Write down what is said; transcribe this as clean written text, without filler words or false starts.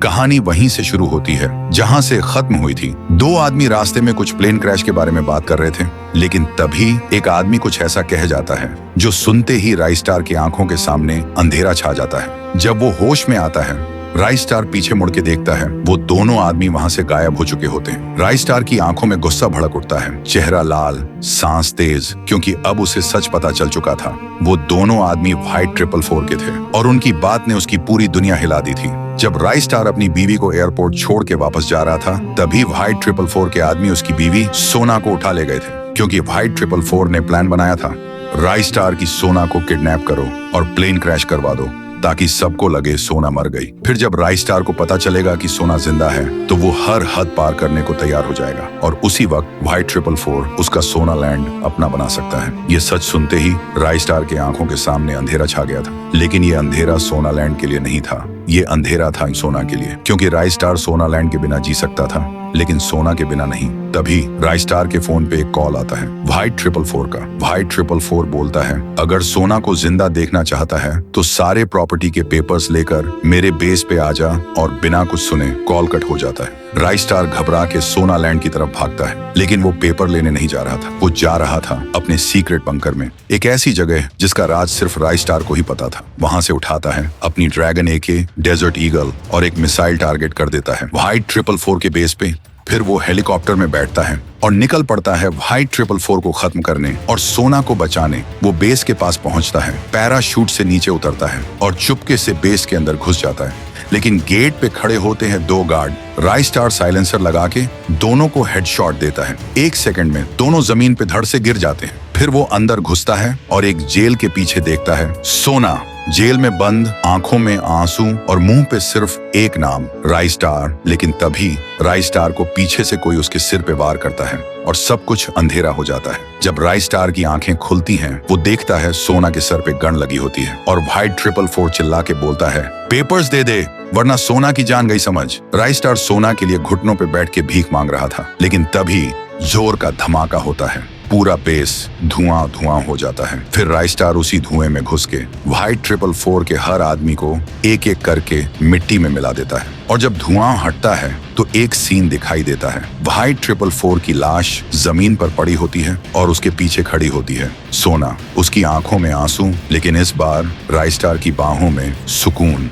कहानी वहीं से शुरू होती है जहां से खत्म हुई थी। दो आदमी रास्ते में कुछ प्लेन क्रैश के बारे में बात कर रहे थे, लेकिन तभी एक आदमी कुछ ऐसा कह जाता है जो सुनते ही राइस्टार की आंखों के सामने अंधेरा छा जाता है। जब वो होश में आता है, राइस्टार पीछे मुड़ के देखता है, वो दोनों आदमी वहां से गायब हो चुके होते हैं। राइस्टार की आंखों में गुस्सा भड़क उठता है, चेहरा लाल, सांस तेज, क्योंकि अब उसे सच पता चल चुका था। वो दोनों आदमी व्हाइट 444 के थे और उनकी बात ने उसकी पूरी दुनिया हिला दी थी। जब राइस्टार अपनी बीवी को एयरपोर्ट छोड़ के वापस जा रहा था, तभी व्हाइट 444 के आदमी उसकी बीवी सोना को उठा ले गए थे, क्योंकि व्हाइट 444 ने प्लान बनाया था, राइस्टार की सोना को किडनैप करो और प्लेन क्रैश करवा दो ताकि सबको लगे सोना मर गई। फिर जब राइस्टार को पता चलेगा कि सोना जिंदा है, तो वो हर हद पार करने को तैयार हो जाएगा और उसी वक्त व्हाइट 444 उसका सोना लैंड अपना बना सकता है। ये सच सुनते ही राइस्टार के आंखों के सामने अंधेरा छा गया था, लेकिन ये अंधेरा सोना लैंड के लिए नहीं था, ये अंधेरा था सोना के लिए, क्योंकि राइस्टार सोना लैंड के बिना जी सकता था, लेकिन सोना के बिना नहीं। तभी राइस्टार के फोन पे एक कॉल आता है व्हाइट 444 का। व्हाइट 444 बोलता है, अगर सोना को जिंदा देखना चाहता है तो सारे प्रॉपर्टी के पेपर्स लेकर मेरे बेस पे आ जा, और बिना कुछ सुने कॉल कट हो जाता है। राइस्टार घबरा के सोना लैंड की तरफ भागता है, लेकिन वो पेपर लेने नहीं जा रहा था, वो जा रहा था अपने सीक्रेट बंकर में, एक ऐसी जगह जिसका राज सिर्फ राइस्टार को ही पता था। वहां से उठाता है अपनी ड्रैगन AK, डेजर्ट ईगल और एक मिसाइल टारगेट कर देता है व्हाइट 444 के बेस पे। फिर वो हेलीकॉप्टर में बैठता है और निकल पड़ता है व्हाइट 444 को खत्म करने और सोना को बचाने। वो बेस के पास पहुंचता है, पैराशूट से नीचे उतरता है और चुपके से बेस के अंदर घुस जाता है, लेकिन गेट पे खड़े होते हैं दो गार्ड। राइस्टार साइलेंसर लगा के दोनों को हेडशॉट देता है। 1 सेकंड में दोनों जमीन पे धड़ से गिर जाते हैं। फिर वो अंदर घुसता है और एक जेल के पीछे देखता है सोना, जेल में बंद, आंखों में आंसू और मुंह पे सिर्फ एक नाम, राइस्टार। लेकिन तभी राइस्टार को पीछे से कोई उसके सिर पे वार करता है और सब कुछ अंधेरा हो जाता है। जब राइस्टार की आंखें खुलती हैं, वो देखता है सोना के सर पे गन लगी होती है और व्हाइट 444 चिल्ला के बोलता है, पेपर्स दे दे वरना सोना की जान गई समझ। राइस्टार सोना के लिए घुटनों पे बैठ के भीख मांग रहा था, लेकिन तभी जोर का धमाका होता है, पूरा बेस धुआं धुआं हो जाता है। फिर राइस्टार उसी धुएं में घुस के व्हाइट 444 के हर आदमी को एक एक करके मिट्टी में मिला देता है। और जब धुआं हटता है तो एक सीन दिखाई देता है, व्हाइट 444 की लाश जमीन पर पड़ी होती है और उसके पीछे खड़ी होती है सोना, उसकी आंखों में आंसू, लेकिन इस बार राइस्टार की बाहों में सुकून।